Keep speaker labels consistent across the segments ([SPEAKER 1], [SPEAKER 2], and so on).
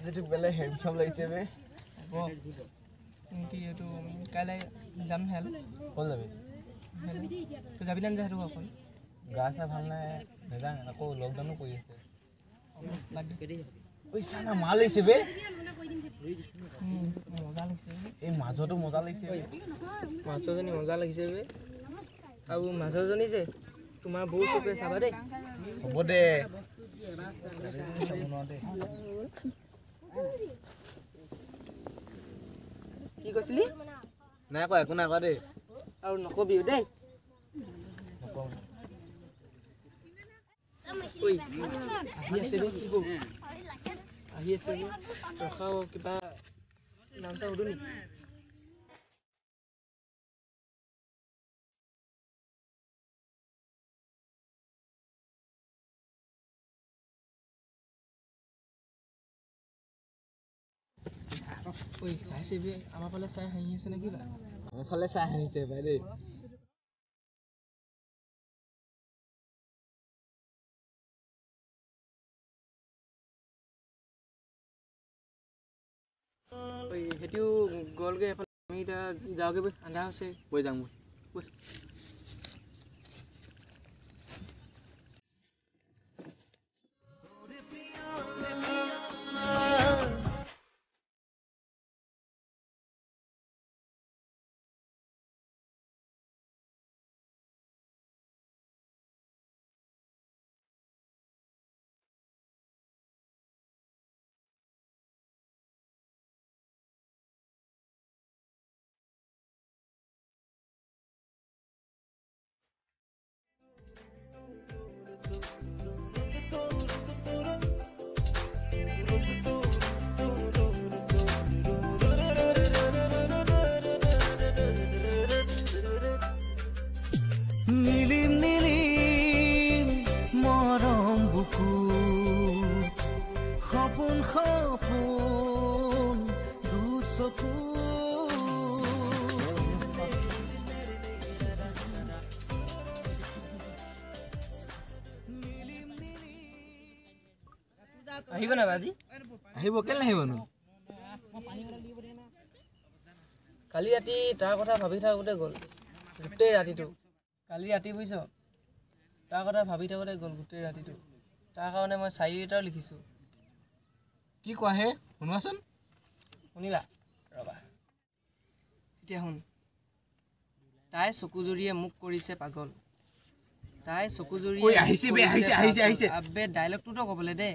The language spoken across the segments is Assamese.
[SPEAKER 1] আজিটো বেলে হেডফোন লাগিছে বে
[SPEAKER 2] কি এটো কাইলে যাম হেল
[SPEAKER 1] কোন যাবি
[SPEAKER 2] তো যাবি না যেহেতু অকল
[SPEAKER 1] গা চা ভাল নাই নেজাং আকৌ লকডাউনো কৰি আছে ওই সানা মাল লাগিছে বে
[SPEAKER 2] মজা লাগিছে
[SPEAKER 1] এই মাজতো মজা লাগিছে
[SPEAKER 2] মাছজনী মজা লাগিছে বে আৰু মাছজনী যে তোমাৰ বউ চকুৰে চাবা দেই
[SPEAKER 1] হ'ব দে
[SPEAKER 2] কি কৈছিলি
[SPEAKER 1] নাই কোৱা একো নাই কোৱা দেই
[SPEAKER 2] আৰু নকবিও দেই
[SPEAKER 1] নকওঁ
[SPEAKER 2] ঐ আহি আছে বে কি কৰো আহি আছে বে ৰখাও কিবা নাম চা সুধো নেকি ঐ চাইছে বে আমাৰ ফালে চাই হাঁহি আছে নেকি বা
[SPEAKER 1] আমাৰ ফালে চাই আহিছে ভাই দেই
[SPEAKER 2] ঐ হেতিও গলগে এফালে আমি এতিয়া যাওঁগে বৈ আন্ধা হৈছে
[SPEAKER 1] বৈ যাম
[SPEAKER 2] বৈ
[SPEAKER 3] নীলিম নীলিম মৰম বুকু সপোন সপোন দুচকু
[SPEAKER 2] আহিব না বাজি
[SPEAKER 1] আহিব কেলে নাহিবনো
[SPEAKER 2] কালি ৰাতি তাৰ কথা ভাবি থাকোঁতে গ'ল গোটেই ৰাতিটো কালি ৰাতি বুজিছ তাৰ কথা ভাবি থাকোঁতে গ'ল গোটেই ৰাতিটো তাৰ কাৰণে মই চাৰি এটাও লিখিছোঁ
[SPEAKER 1] কি কোৱা হে শুনোৱাচোন
[SPEAKER 2] শুনিবা ৰবা এতিয়া শুন তাই চকুজুৰিয়ে মোক কৰিছে পাগল তাই চকুজুৰিয়ে
[SPEAKER 1] আহিছে
[SPEAKER 2] আবে ডাইলগটোতো ক'বলৈ দে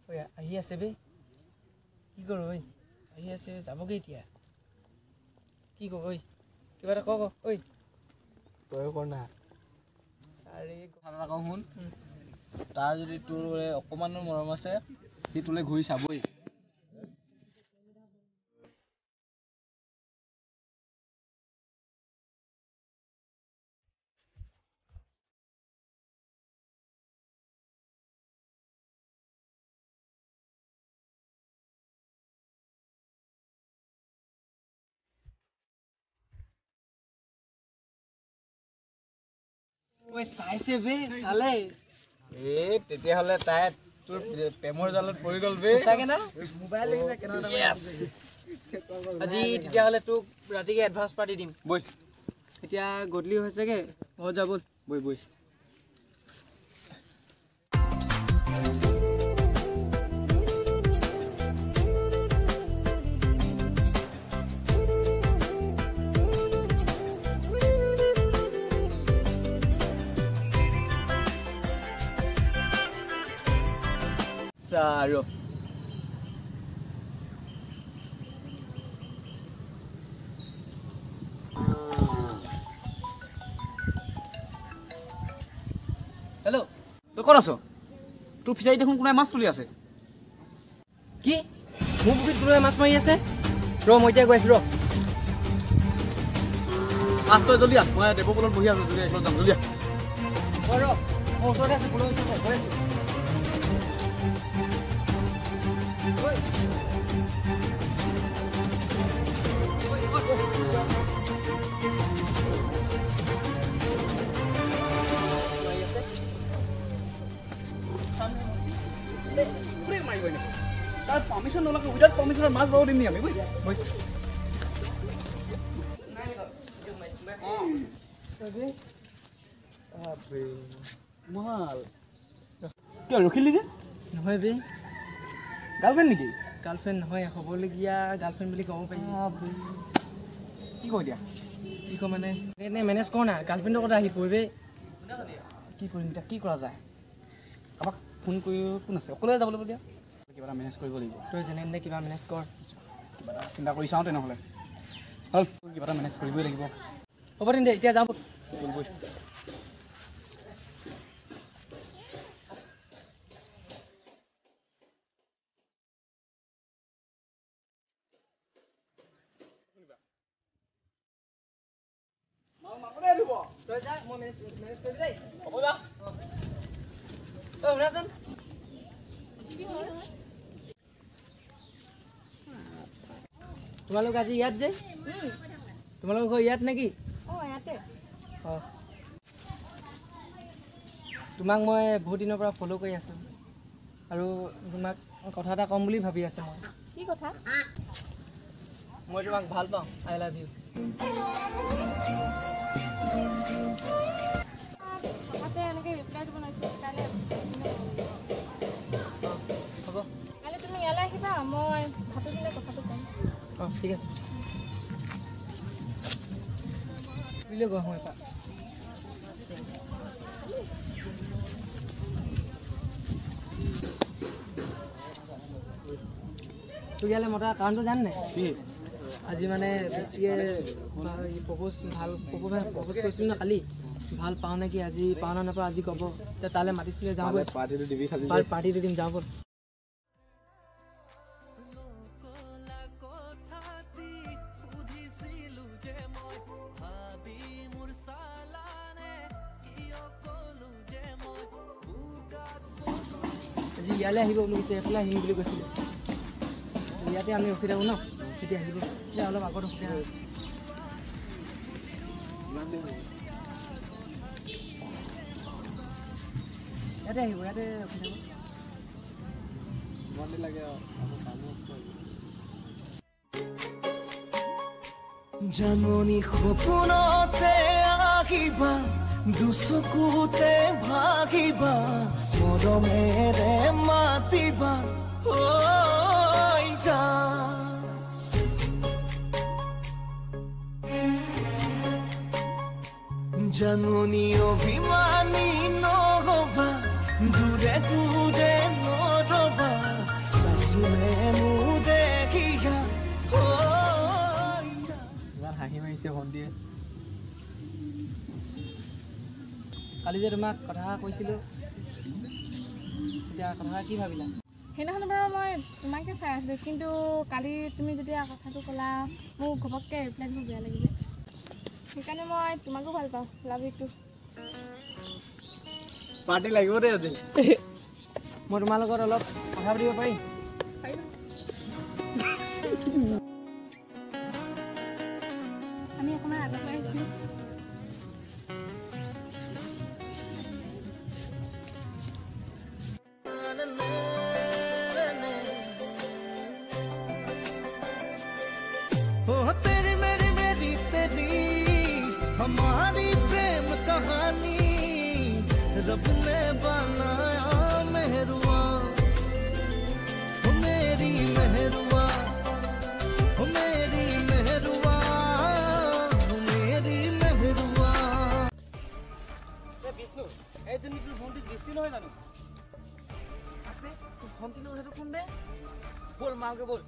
[SPEAKER 2] ঐ আহি আছে বে কি কৰোঁ ঐ আহি আছে যাবগৈ এতিয়া কি কওঁ ঐ কিবা এটা কওঁ ঐ
[SPEAKER 1] তই কৰ না
[SPEAKER 2] আৰে
[SPEAKER 1] কথা এটা কওঁ শুন তাৰ যদি তোৰ অকণমানো মৰম আছে সি তোলে ঘূৰি চাবই
[SPEAKER 2] ঐ চাইছে বে চালে
[SPEAKER 1] তেতিয়াহ'লে তাই তোৰ প্ৰেমৰ জালত পৰি গ'ল বে
[SPEAKER 2] চাগে না আজি তেতিয়াহ'লে তোক ৰাতিকে এডভান্স পাতি দিম
[SPEAKER 1] বৈ
[SPEAKER 2] এতিয়া গধূলি হৈছেগে ঘৰত যাব
[SPEAKER 1] বৈ বৈ আৰু
[SPEAKER 2] হেল্ল'
[SPEAKER 4] তই ক'ত আছ তোৰ ফিচাৰী দেখোন কোনোবাই মাছ তুলি আছে
[SPEAKER 2] কি মোৰ পুখুৰীত কোনোবাই মাছ মাৰি আছে মই এতিয়া গৈ আছোঁ ৰ
[SPEAKER 1] তই জলদি আহ মই দেৱপুলত বহি আছোঁ জলদি যাম জলদি আহ
[SPEAKER 2] ৰ মই ওচৰতে আছোঁ পুলৰ ওচৰতে গৈ আছোঁ
[SPEAKER 1] তাৰ পাৰ্মিশ্যন নলগাকৈ উইদাউট পাৰ্মিশ্যনৰ মাছ বাব দিম নি আমি বুজিছা মাল কিয় ৰখিলি যে
[SPEAKER 2] নহয় বে
[SPEAKER 1] গাৰ্লফ্ৰেণ্ড নেকি
[SPEAKER 2] গাৰ্লফ্ৰেণ্ড নহয় হ'বলগীয়া গাৰ্লফ্ৰেণ্ড বুলি ক'ব পাৰি
[SPEAKER 1] কি কয় এতিয়া
[SPEAKER 2] কি কয় মানে এনে মেনেজ কৰ না গাৰ্লফ্ৰেণ্ডৰ কথা আহি পৰিবে
[SPEAKER 1] কি কৰিম এতিয়া কি কৰা যায় কাৰোবাক ফোন কৰি কোন আছে অকলে যাব লাগিব এতিয়া কিবা এটা মেনেজ কৰিব লাগিব
[SPEAKER 2] তই যেনে তেনে কিবা মেনেজ কৰ
[SPEAKER 1] কিবা এটা চিন্তা কৰি চাওঁ তেনেহ'লে হ'ল কিবা এটা মেনেজ কৰিবই লাগিব
[SPEAKER 2] হ'ব তেন্তে এতিয়া যাওঁ শুনাচোন তোমালোক আজি ইয়াত যে তোমালোকৰ ঘৰ ইয়াত নেকি অঁ তোমাক মই বহুত দিনৰ পৰা ফ'ল' কৰি আছোঁ আৰু তোমাক কথা এটা ক'ম বুলি ভাবি আছোঁ মই
[SPEAKER 4] কি কথা
[SPEAKER 2] মই তোমাক ভাল পাওঁ আই লাভ ইউ
[SPEAKER 4] তাতে এনেকৈ ৰিপ্লাই দিব নোৱাৰিছোঁ কাইলৈ
[SPEAKER 2] হ'ব
[SPEAKER 4] কাইলৈ তুমি ইয়ালৈ আহিবা মই ভাবি দিলে কথাটো ক'ম
[SPEAKER 2] অঁ ঠিক আছে বুলিলে গৈ আহোঁ এপাক তোক ইয়ালৈ মতা কাৰণটো জান নাই
[SPEAKER 1] কি
[SPEAKER 2] আজি মানে বেছিয়ে প্ৰপ'জ কৰিছিলোঁ ন কালি ভাল পাওঁ নেকি আজি পাওঁ না নাপাওঁ আজি ক'ব এতিয়া তালৈ মাতিছিলে যাওঁ ব'ল
[SPEAKER 1] পাৰ্টিটো দিবি খালি
[SPEAKER 2] পাৰ্টিটো দিম যাওঁ ব'ল আজি ইয়ালৈ আহিব বুলি কৈছে এইফালে আহিম বুলি কৈছিলে ইয়াতে আমি ৰখি থাকোঁ ন তেতিয়া আহিব এতিয়া অলপ আগত ৰখি থাকোঁ ইয়াতে আহিব ইয়াতে ৰখি থাকোঁ
[SPEAKER 3] জাননী সপোনতে আহিবা দুচকুতে ভাগিবা মৰমেৰে মাতিবা জাননী অভিমানী নহবা দূৰে দূৰে নৰবা চাচিলে মোৰ দেখিয়া
[SPEAKER 1] ইমান হাঁহি মাৰিছে ভণ্টিয়ে
[SPEAKER 2] কালি যে তোমাক কথা কৈছিলোঁ এতিয়া কথা কি ভাবিলা
[SPEAKER 4] সেইদিনাখন বাৰু মই তোমাকে চাই আছিলোঁ কিন্তু কালি তুমি যেতিয়া কথাটো ক'লা মোক ঘপককৈ ৰিপ্লাই দিব বেয়া লাগিলে সেইকাৰণে মই তোমাকো ভাল পাওঁ লাভ ইউ টু
[SPEAKER 1] পাৰ্টি লাগিব দেই আজি
[SPEAKER 2] মই তোমাৰ লগত অলপ কথা পাতিব পাৰিম
[SPEAKER 4] আমি অকণমান আগত আহিছিলোঁ
[SPEAKER 3] तेरी मेरी मेरी तेरी हमारी प्रेम कहानी रब ने बनाया मेहरुआ हो मेरी मेहरुआ हो मेरी मेहरुआ हो मेरी मेहरुआ
[SPEAKER 1] বিষ্ণু এইজনী তোৰ ভণ্টি দৃষ্টি নহয় জানো
[SPEAKER 2] ভণ্টি নহয় সেইটো কোন বে
[SPEAKER 1] ব'ল মাকে ব'ল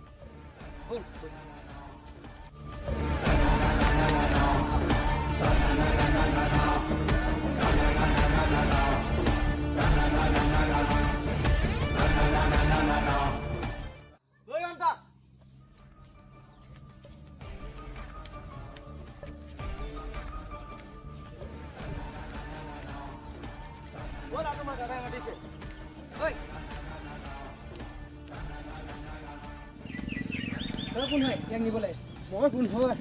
[SPEAKER 1] ব'ল
[SPEAKER 2] কোন হয় ইয়াক নিবলৈ
[SPEAKER 5] মই কোন হয়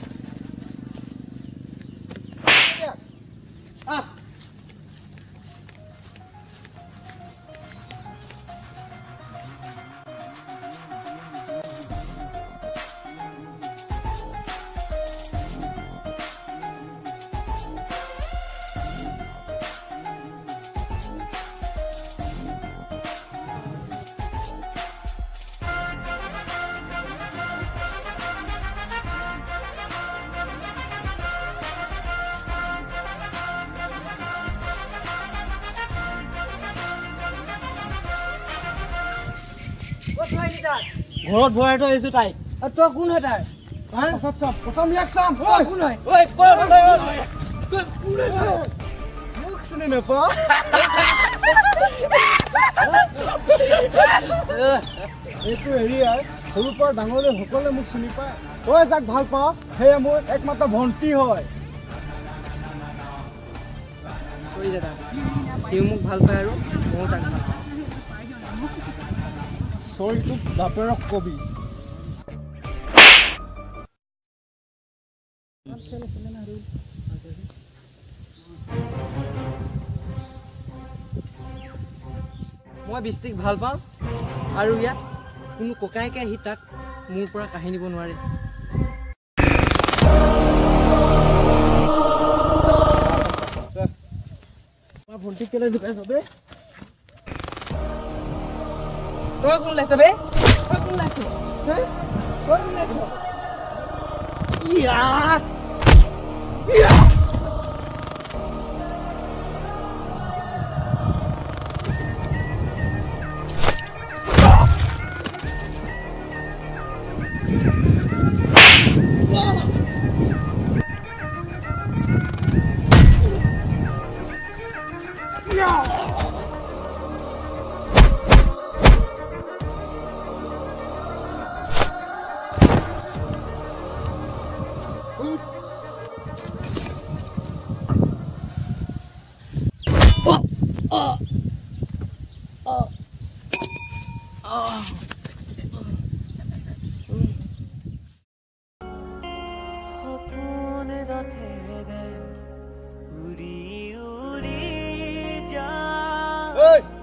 [SPEAKER 5] আহ
[SPEAKER 2] ঘৰত ভৰাই থৈ আহিছো তাইক তই কোন হয় তাৰ
[SPEAKER 5] প্ৰথম ইয়াক চাম
[SPEAKER 2] কোন হয়
[SPEAKER 5] মোক চিনি নাপাওঁ এইটো হেৰিয়াৰ সৰুৰ পৰা ডাঙৰলৈ সকলোৱে মোক চিনি পায় তই যাক ভাল পাওঁ সেয়ে মোৰ একমাত্ৰ ভণ্টি হয়
[SPEAKER 2] চৰি দাদা সিও মোক ভাল পায় আৰু ময়ো তাক ভাল পাওঁ
[SPEAKER 5] চৰিটোক বাপেৰক কবি
[SPEAKER 2] মই বৃষ্টিক ভাল পাওঁ আৰু ইয়াত কোনো ককায়েকে আহি তাক মোৰ পৰা কাঢ়ি নিব নোৱাৰে
[SPEAKER 5] তোমাৰ ভণ্টিক কেলে জোকাই চবে
[SPEAKER 2] তই কোন ওলাইছ বে তই কোন ওলাইছ তই কোন ওলাইছ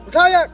[SPEAKER 5] উঠা ইয়াক